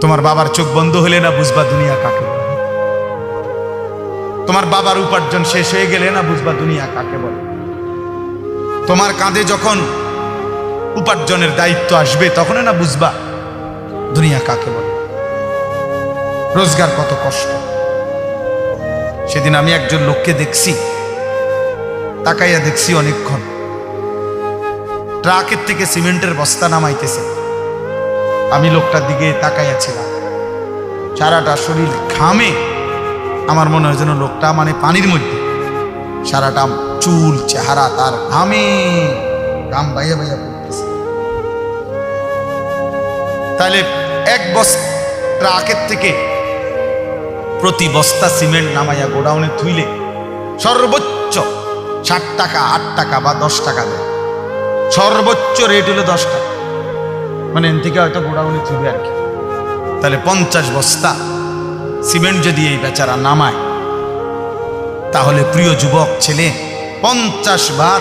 তোমার বাবার চোখ বন্ধ হলে না বুঝবা দুনিয়া কাকে বলে। তোমার বাবার উপার্জন শেষ হয়ে গেলে না বুঝবা দুনিয়া কাকে বলে। তোমার কাঁধে যখন উপার্জনের দায়িত্ব আসবে তখন না বুঝবা দুনিয়া কাকে বলে, রোজগার কত কষ্ট। সেদিন আমি একজন লোককে দেখছি, তাকাইয়া দেখছি অনেকক্ষণ, ট্রাকের থেকে সিমেন্টের বস্তা নামাইতেছে। আমি লোকটার দিকে তাকাইয়াছিলাম, সারাটা শরীর ঘামে, আমার মনে হয় যেন লোকটা মানে পানির মধ্যে, সারাটা চুল চেহারা তার ঘামে, ঘাম বাইয়া বাইয়া পড়তেছে। তাহলে এক বস্তা ট্রাকের থেকে প্রতি বস্তা সিমেন্ট নামাইয়া গোডাউনে থুইলে সর্বোচ্চ 60 টাকা 8 টাকা বা 10 টাকা দেয়। সর্বোচ্চ রেট হলো 10 টাকা, মানে এন থেকে হয়তো গোডাউনে থুবে আর কি। তাহলে 50 বস্তা সিমেন্ট যদি এই বেচারা নামায়, তাহলে প্রিয় যুবক ছেলে 50 বার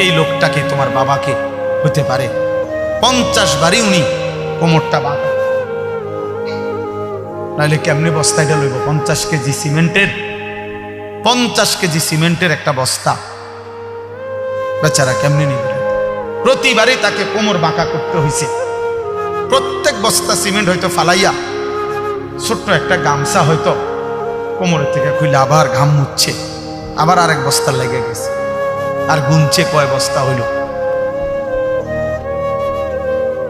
এই লোকটাকে, তোমার বাবাকে হতে পারে 50 বারই উনি কোমরটা বাঁকা, নাহলে কেমনে বস্তাটা লইব? 50 কেজি সিমেন্টের, 50 কেজি সিমেন্টের একটা বস্তা বেচারা কেমনে নিবে? প্রতিবারই তাকে কোমর বাঁকা করতে হয়েছে। প্রত্যেক বস্তা সিমেন্ট হয়তো ফালাইয়া ছোট্ট একটা গামছা হয়তো কোমরের থেকে খুলে আবার ঘাম মুচ্ছে, আবার আরেক বস্তা লেগে গেছে, আর গুনছে কয় বস্তা হইল।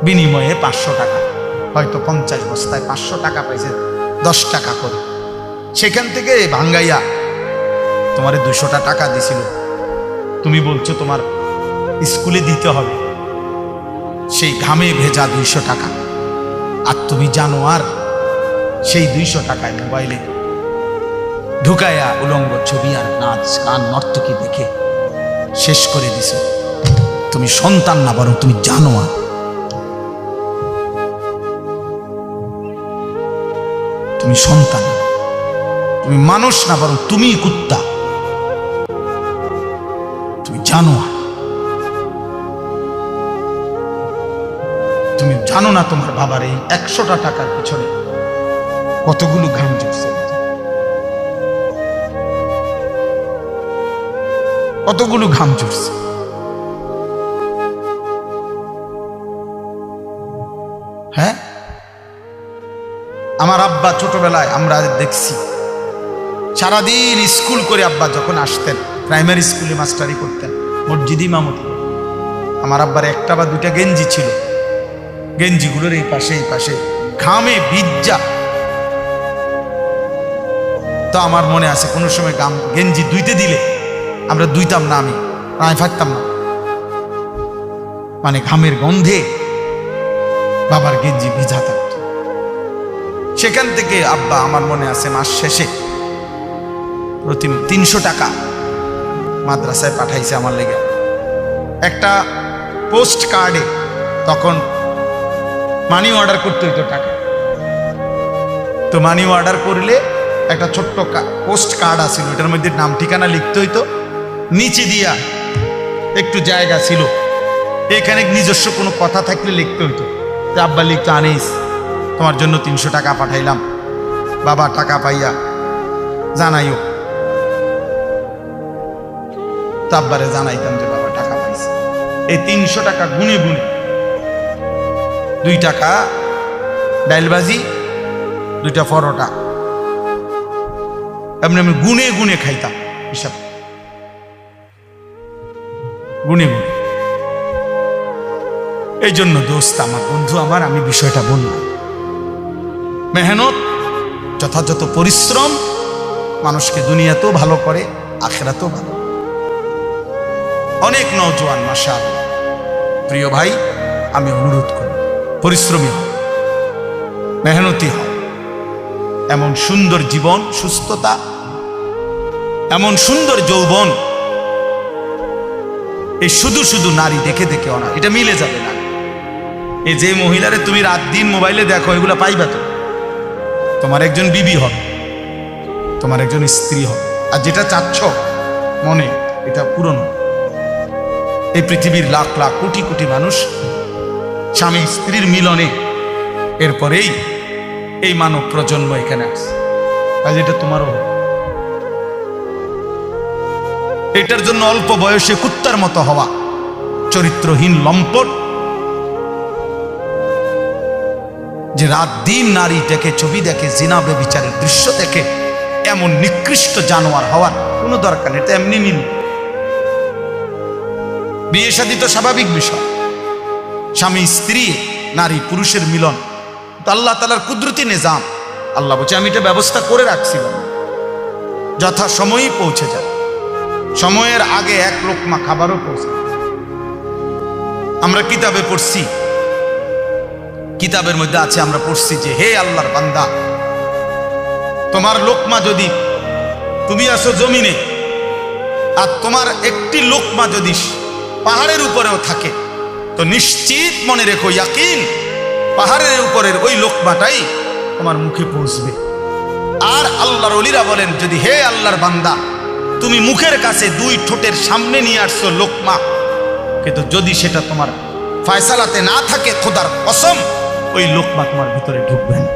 বিনিময়ে 500 টাকা, হয়তো 50 বস্তায় 500 টাকা পাইছে, 10 টাকা করে। সেখান থেকে ভাঙ্গাইয়া তোমারে 200 টাকা দিছিল, তুমি বলছো তোমার স্কুলে দিতে হবে, সেই ঘামে ভেজা 200 টাকা। আর তুমি জানো আর সেই 200 টাকায় মোবাইলে ঢুকাইয়া উলঙ্গ ছবি আর নাচ গান নর্তকী দেখে শেষ করে দিছ। তুমি সন্তান না, বরং তুমি জানো আর। তুমি সন্তান, তুমি মানুষ না, বরং তুমি কুত্তা। তুমি জানো আর, তুমি জানো না তোমার বাবার এই 100টা টাকার পিছনে কতগুলো ঘাম ঝরছে, কতগুলো ঘাম ঝরছে। হ্যাঁ, আমার আব্বা ছোটবেলায় আমরা দেখছি সারাদিন স্কুল করে আব্বা যখন আসতেন, প্রাইমারি স্কুলে মাস্টারি করতেন, মসজিদ ইমামতি, আমার আব্বার 1টা বা 2টা গেঞ্জি ছিল, গেঞ্জিগুলোর এই পাশে ঘামে ভিজা। তো আমার মনে আছে কোনো সময় গেঞ্জি ধুইতে দিলে আমরা ধুইতাম না, আমি প্রায় ফাটতাম না, মানে ঘামের গন্ধে বাবার গেঞ্জি ভিজা থাকত। সেখান থেকে আব্বা আমার মনে আছে মাস শেষে প্রতি 300 টাকা মাদ্রাসায় পাঠাইছে আমার লেগে। একটা পোস্ট কার্ডে তখন মানি অর্ডার করতে হইতো টাকা, তো মানি অর্ডার করলে একটা ছোট্ট পোস্ট কার্ড আছিল, এটার মধ্যে নাম ঠিকানা লিখতে হইতো, নিচে দিয়া একটু জায়গা ছিল, এখানে নিজস্ব কোনো কথা থাকলে লিখতে হইতো। তো আব্বা লিখতো, আনিস তোমার জন্য 300 টাকা পাঠাইলাম, বাবা টাকা পাইয়া জানাইও। তো আব্বারে জানাইতাম যে বাবা টাকা পাইছে। এই 300 টাকা গুনে গুনে 2 টাকা ডাইলবাজি, 2টা পরোটা, এমনি আমি গুনে গুনে খাইতাম, হিসাব গুনে গুনে। এই জন্য দোস্ত আমার, বন্ধু আমার, আমি বিষয়টা বললাম, মেহনত, যথাযথ পরিশ্রম মানুষকে দুনিয়াতেও ভালো করে, আখিরাতেও ভালো। অনেক নওজোয়ান মাশাআল্লাহ, প্রিয় ভাই, আমি অনুরোধ করি পরিশ্রমী হও, মেহনতি হও। এমন সুন্দর জীবন, সুস্থতা, এমন সুন্দর যৌবন, এই শুধু শুধু নারী দেখে দেখে অনা, এটা মিলে যাবে না। এই যে মহিলারে তুমি রাত দিন মোবাইলে দেখো, এগুলা পাইবা তো? তোমার একজন বিবি হবে, তোমার একজন স্ত্রী হবে, আর যেটা চাচ্ছ মনে, এটা পূরণ। এই পৃথিবীর লাখ লাখ কোটি কোটি মানুষ স্বামী স্ত্রীর মিলনে এরপরেই এই মানব প্রজন্ম এখানে আসছে। আজ এটা তোমারও হবে। এটার জন্য অল্প বয়সে কুত্তার মতো হওয়া, চরিত্রহীন লম্পট, যে রাত দিন নারী দেখে, ছবি দেখে, জিনা ব্যভিচারের দৃশ্য দেখে, এমন নিকৃষ্ট জানোয়ার হওয়ার কোনো দরকার নেই। এটা এমনি মিল। বিয়ে শাদী তো স্বাভাবিক বিষয়, স্বামী স্ত্রী, নারী পুরুষের মিলন, তো আল্লাহ তাআলার কুদরতি নিজাম। আল্লাহ বলছে আমি এটা ব্যবস্থা করে রাখছিলাম, যথা সময়ই পৌঁছে যায়, সময়ের আগে এক লোকমা খাবারও পৌঁছে। আমরা কিতাবে পড়ছি, কিতাবের মধ্যে আছে, আমরা পড়ছি যে হে আল্লাহর বান্দা, তোমার লোকমা যদি, তুমি আসো জমিনে, আর তোমার একটি লোকমা যদি পাহাড়ের উপরেও থাকে, তো নিশ্চিত মনে রেখো, ইয়াকিন, পাহাড়ের উপরের ওই লোকমাটাই তোমার মুখে পৌঁছবে। আর আল্লাহর ওলিরা বলেন, যদি হে আল্লাহর বান্দা, তুমি মুখের কাছে দুই ঠোঁটের সামনে নিয়ে আসছো লোকমা, কিন্তু যদি সেটা তোমার ফয়সালাতে না থাকে, খোদার কসম ওই লোকমা তোমার ভিতরে ঢুকবে না।